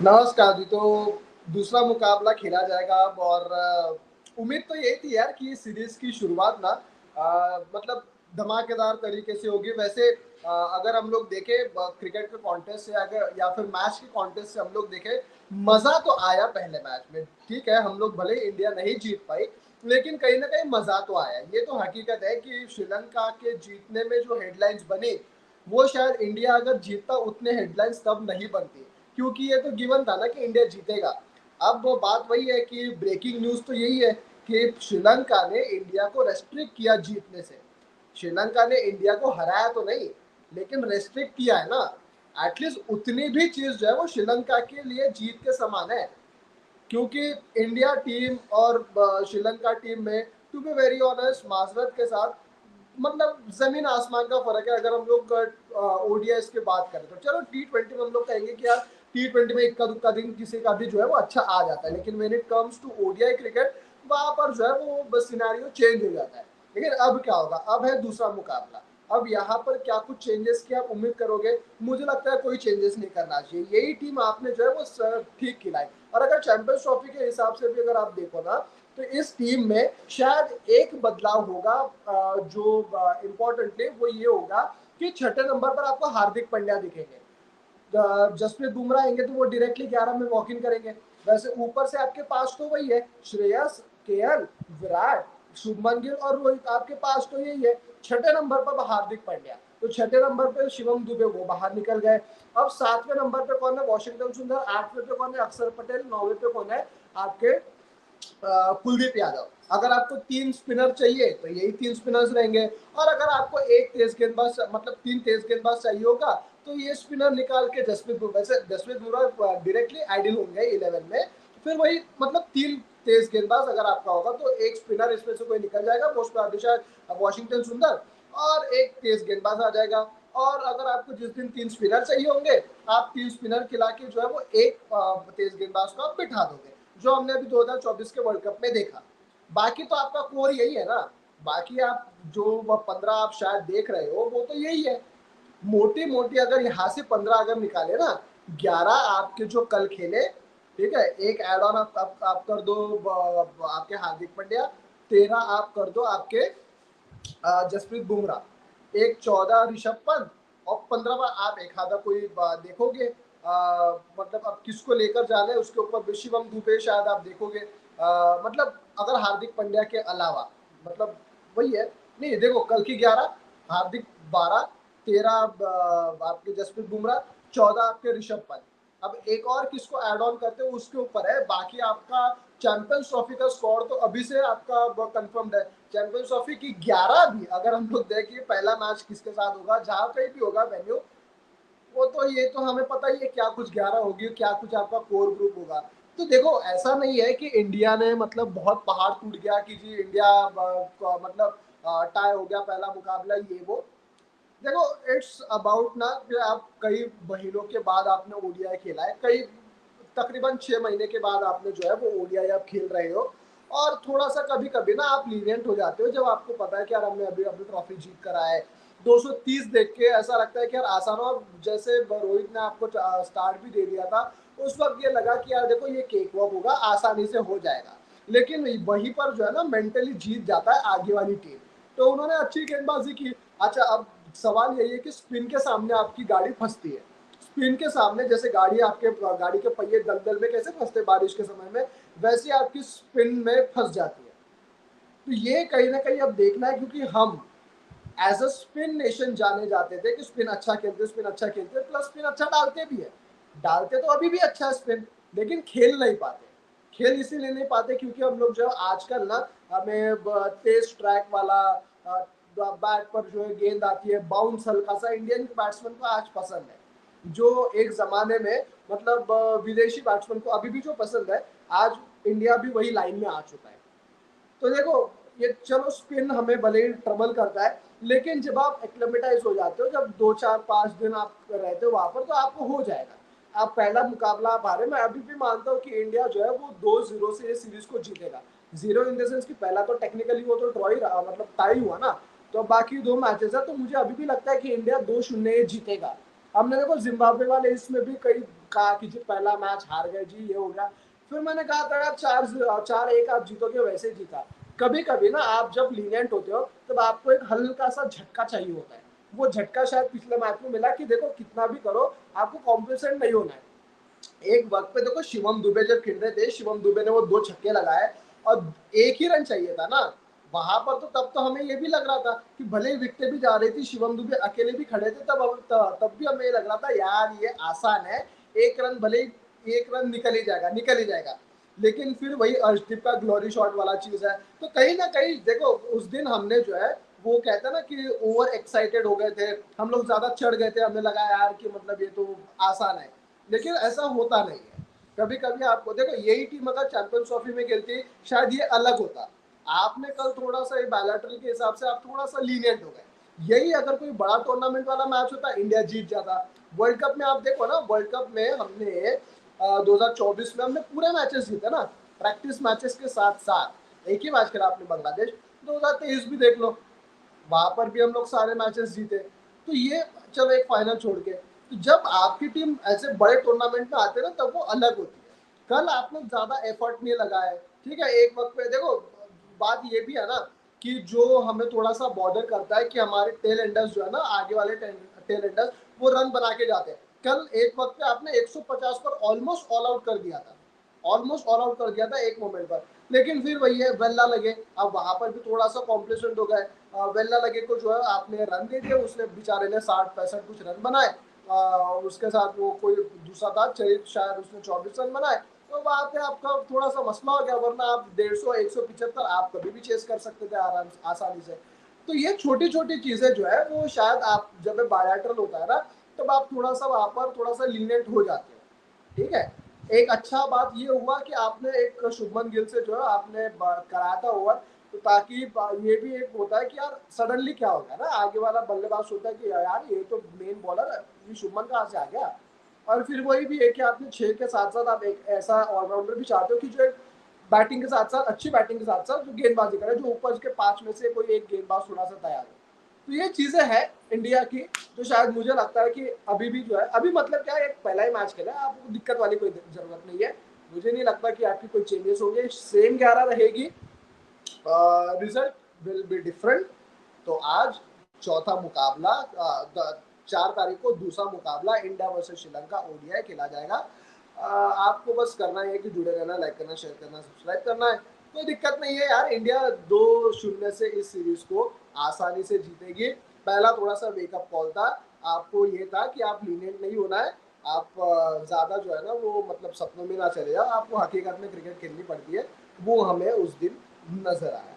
नमस्कार जी। तो दूसरा मुकाबला खेला जाएगा अब, और उम्मीद तो यही थी यार कि इस सीरीज की शुरुआत ना मतलब धमाकेदार तरीके से होगी। वैसे अगर हम लोग देखें क्रिकेट के कॉन्टेस्ट से, अगर या फिर मैच के कॉन्टेस्ट से हम लोग देखें, मजा तो आया पहले मैच में। ठीक है, हम लोग भले इंडिया नहीं जीत पाई, लेकिन कहीं ना कहीं मजा तो आया। ये तो हकीकत है कि श्रीलंका के जीतने में जो हेडलाइंस बनी, वो शायद इंडिया अगर जीतता उतने हेडलाइंस तब नहीं बनती, क्योंकि ये तो गिवन था ना कि इंडिया जीतेगा। अब वो बात वही है कि ब्रेकिंग न्यूज तो यही है कि श्रीलंका ने इंडिया को रेस्ट्रिक्ट किया जीतने से। श्रीलंका ने इंडिया को हराया तो नहीं, लेकिन रेस्ट्रिक्ट किया है ना। एटलीस्ट उतनी भी चीज जो है वो श्रीलंका के लिए जीत के समान है, क्योंकि इंडिया टीम और श्रीलंका टीम में, टू बी वेरी ऑनेस्ट, माजरत के साथ, मतलब जमीन आसमान का फर्क है। अगर हम लोग ओडीआई की बात करें तो चलो, T20 में हम लोग कहेंगे कि यार T20 में इक्का दुक्का दिन किसी का भी जो है वो अच्छा आ जाता है, लेकिन when it comes to ODI cricket, वहां पर जो है वो बस सिनेरियो चेंज हो जाता है। लेकिन अब क्या होगा, अब है दूसरा मुकाबला। अब यहाँ पर क्या कुछ चेंजेस की आप उम्मीद करोगे? मुझे लगता है कोई चेंजेस नहीं करना चाहिए। यही टीम आपने जो है वो ठीक खिलाई। और अगर चैंपियंस ट्रॉफी के हिसाब से भी अगर आप देखो ना, तो इस टीम में शायद एक बदलाव होगा, जो इम्पोर्टेंटली वो ये होगा कि छठे नंबर पर आपको हार्दिक पांड्या दिखेंगे। जसप्रीत बुमराह आएंगे तो वो डायरेक्टली 11 में वॉक इन करेंगे। वैसे ऊपर से आपके पास तो वही है, श्रेयस, केएल, विराट, शुभमन गिल और रोहित, आपके पास तो यही है। छठे नंबर पर हार्दिक पांड्या, तो छठे नंबर पे शिवम दुबे, वो बाहर निकल गए। अब सातवें नंबर पे कौन है? वॉशिंगटन सुंदर। आठवें पे कौन है? अक्षर पटेल। नौवे पे कौन है? आपके कुलदीप यादव। अगर आपको तीन स्पिनर चाहिए तो यही तीन स्पिनर्स रहेंगे। और अगर आपको एक तेज गेंदबाज, मतलब तीन तेज गेंदबाज चाहिए होगा, तो ये स्पिनर निकाल के जसप्रीत बुमराह, वैसे जसप्रीत बुमराह डायरेक्टली आइडियल होंगे 11 में। फिर वही मतलब तीन तेज गेंदबाज अगर आपका होगा तो एक स्पिनर इसमें से कोई निकल जाएगा, मोस्ट शायद वॉशिंगटन सुंदर, और एक तेज गेंदबाज आ जाएगा। और अगर आपको जिस दिन तीन स्पिनर चाहिए होंगे, आप तीन स्पिनर खिला के जो है वो एक तेज गेंदबाज को आप बिठा दोगे, जो हमने अभी 2024 के वर्ल्ड कप में देखा। बाकी तो आपका कोर यही है ना। बाकी आप जो 15 आप शायद देख रहे हो, वो तो यही है। मोटी मोटी अगर यहाँ से 15 अगर निकाले ना, 11 आपके जो कल खेले, ठीक है, एक एड ऑन आप कर दो आपके हार्दिक पांड्या, 13 आप कर दो आपके जसप्रीत बुमराह, एक 14 ऋषभ पंत, और 15वां आप एक आधा कोई देखोगे। मतलब अब किसको लेकर जाना है उसके ऊपर भी शिवम दुबे शायद आप देखोगे। मतलब अगर हार्दिक पांड्या के अलावा, मतलब वही है। नहीं देखो, कल की 11, हार्दिक 12, 13 आपके जसप्रीत बुमराह, 14 आपके ऋषभ पंत। अब एक और किसको ऐड ऑन करते हो उसके ऊपर है। बाकी आपका चैंपियंस ट्रॉफी का स्कोर तो अभी से आपका कंफर्म्ड है। चैंपियंस ट्रॉफी की 11 भी अगर हम लोग देखें, पहला मैच किसके साथ होगा, जहां कहीं भी होगा वेन्यू, वो तो ये तो हमें पता ही है क्या कुछ 11 होगी, क्या कुछ आपका कोर ग्रुप होगा। तो देखो, ऐसा नहीं है कि इंडिया ने मतलब बहुत पहाड़ टूट गया कि जी इंडिया मतलब टाई हो गया पहला मुकाबला, ये वो। देखो, इट्स अबाउट ना कि आप कई महीनों के बाद आपने ओडीआई खेला है, कई तकरीबन 6 महीने के बाद आपने जो है वो ओडीआई आप खेल रहे हो। और थोड़ा सा कभी कभी ना आप लीनियंट हो जाते हो, जब आपको पता है कि यार हमने अभी अभी ट्रॉफी जीत कर आए। 230 देख के ऐसा लगता है कि यार आसान हो। जैसे रोहित ने आपको स्टार्ट भी दे दिया था, उस वक्त ये लगा कि यार देखो ये केक वॉक होगा, आसानी से हो जाएगा। लेकिन वहीं पर जो है ना मेंटली जीत जाता है आगे वाली टीम। तो उन्होंने अच्छी गेंदबाजी की। अच्छा, अब सवाल यही है कि स्पिन के सामने आपकी गाड़ी फंसती है। स्पिन के सामने जैसे गाड़ी के पहिए दलदल में कैसे फंसते बारिश के समय में, वैसे आपकी स्पिन में फंस जाती है। तो ये कहीं ना कहीं अब देखना है, क्योंकि हम एज अ स्पिन नेशन जाने जाते थे कि स्पिन अच्छा खेलते, स्पिन अच्छा खेलते, प्लस स्पिन अच्छा डालते भी है। डालते तो अभी भी अच्छा है स्पिन, लेकिन खेल नहीं पाते। खेल इसीलिए नहीं पाते क्योंकि हम लोग जो है आजकल ना, हमें तेज ट्रैक वाला बैट पर जो है गेंद आती है, बाउंस हल्का सा, इंडियन बैट्समैन को आज पसंद है। जो एक जमाने में मतलब विदेशी बैट्समैन को अभी भी जो पसंद है, आज इंडिया भी वही लाइन में आ चुका है। तो देखो, ये चलो स्पिन हमें भले ही ट्रबल करता है, लेकिन जब आप एक्लेमेटाइज हो जाते हो, जब 2 4 5 दिन आप रहते हो वहां पर, तो आपको हो जाएगा। आप पहला मुकाबला आप हारे, मैं अभी भी मानता हूँ कि इंडिया जो है वो 2-0 से ये सीरीज को जीतेगा। जीरो इन द सेंस कि पहला तो टेक्निकली वो तो ड्रॉ ही रहा, मतलब टाई हुआ ना। तो बाकी 2 मैचेस है, तो मुझे अभी भी लगता है कि इंडिया 2-0 जीतेगा। हमने देखो जिम्बाब्वे वाले इसमें भी कई कहा कि जी पहला मैच हार गए जी, ये हो गया। फिर मैंने कहा था यार 4-1 आप जीतोगे, वैसे ही जीता। कभी कभी ना आप जब लीनियंट होते हो तब आपको एक हल्का सा झटका चाहिए होता है। वो झटका शायद पिछले मैच में मिला कि देखो कितना भी करो आपको कॉम्प्लेसेंट नहीं होना है। एक वक्त पे देखो शिवम दुबे जब खेल रहे थे, शिवम दुबे ने वो 2 छक्के लगाए और 1 ही रन चाहिए था ना। वहां पर तो तब तो हमें ये भी लग रहा था कि भले ही विकेटें भी जा रही थी, शिवम दुबे अकेले भी खड़े थे, तब भी हमें ये लग रहा था यार ये आसान है, 1 रन भले ही 1 रन निकल ही जाएगा, निकल ही जाएगा। लेकिन फिर वही अर्शदीप का ग्लोरी शॉट वाला चीज है। तो कहीं ना कहीं देखो उस दिन हमने जो है वो कहते हैं ना कि ओवर एक्साइटेड हो गए थे, हम लोग ज्यादा चढ़ गए थे, हमें लगा यार कि मतलब ये तो आसान है। लेकिन ऐसा होता नहीं है। कभी कभी आपको देखो यही टीम अगर चैंपियंस ट्रॉफी में खेलती शायद ये अलग होता। आपने कल थोड़ा सा बायलैटरल के हिसाब से आप थोड़ा सा लीनियंट हो गए। यही अगर कोई बड़ा टूर्नामेंट वाला मैच होता इंडिया जीत जाता। वर्ल्ड कप में आप देखो ना, वर्ल्ड कप में हमने 2024 में हमने पूरे मैचेस जीते ना, प्रैक्टिस मैचेस के साथ साथ। एक ही मैच खेला आपने बांग्लादेश। 2023 भी देख लो, वहां पर भी हम लोग सारे मैचेस जीते। तो ये चलो एक फाइनल छोड़ के, तो जब आपकी टीम ऐसे बड़े टूर्नामेंट में आते हैं ना तब वो अलग होती है। कल आपने ज्यादा एफर्ट नहीं लगाया है, ठीक है। एक वक्त पे देखो बात ये भी है ना कि जो हमें थोड़ा सा बॉर्डर करता है कि हमारे टेल एंडर्स जो है ना, आगे वाले टेल एंडर्स वो रन बना के जाते हैं। कल एक वक्त पे आपने 150 पर ऑलमोस्ट ऑल आउट कर दिया था, ऑलमोस्ट ऑल आउट कर दिया था एक मोमेंट पर। लेकिन फिर वही है वेल्ला लगे, अब वहां पर भी थोड़ा सा कॉम्प्लेसेंट हो गए। वेल्ला लगे को जो है आपने रन दे दिए, उसने बेचारे ने 60-65 कुछ रन बनाए। उसके साथ वो कोई दूसरा था चरित, शायद उसने 24 रन बनाए। तो वहां पे आपका थोड़ा सा मसला हो गया, वरना आप 150-175 आप कभी भी चेस कर सकते थे आराम आसानी से। तो ये छोटी छोटी चीजें जो है वो शायद आप जब बायलैटरल होता है ना तब आप थोड़ा सा वहां पर थोड़ा सा लीनियंट हो जाते हो, ठीक है। एक अच्छा बात ये हुआ कि आपने एक शुभमन गिल से जो है आपने कराया था ओवर, तो ताकि ये भी एक होता है कि यार सडनली क्या होगा ना, आगे वाला बल्लेबाज सोचता है कि यार ये तो मेन बॉलर है, ये शुभमन कहाँ से आ गया। और फिर वही भी है कि आपने 6 के साथ साथ आप एक ऐसा ऑलराउंडर भी चाहते हो कि जो एक बैटिंग के साथ साथ, अच्छी बैटिंग के साथ साथ जो गेंदबाजी करे, जो ऊपर के 5 में से कोई एक गेंदबाज थोड़ा सा तैयार हो। तो ये चीजें हैं इंडिया की, जो शायद मुझे लगता है कि अभी भी जो है, अभी मतलब क्या है, एक पहला ही मैच खेला है, आपको दिक्कत वाली कोई जरूरत नहीं है। मुझे नहीं लगता कि आपकी कोई चेंजेस होंगे, सेम 11 रहेगी। Result will be different. तो आज चौथा मुकाबला 4 तारीख को दूसरा मुकाबला इंडिया वर्सेस श्रीलंका ओडीआई खेला जाएगा। आपको बस करना है कि जुड़े रहना, लाइक करना, शेयर करना, सब्सक्राइब करना है। कोई दिक्कत नहीं है यार, इंडिया 2-0 से इस सीरीज को आसानी से जीतेगी। पहला थोड़ा सा वेकअप कॉल था, आपको ये था कि आप लीनियंट नहीं होना है। आप ज्यादा जो है ना वो मतलब सपनों में ना चले जाओ, आपको हकीकत में क्रिकेट खेलनी पड़ती है। वो हमें उस दिन नजर आया।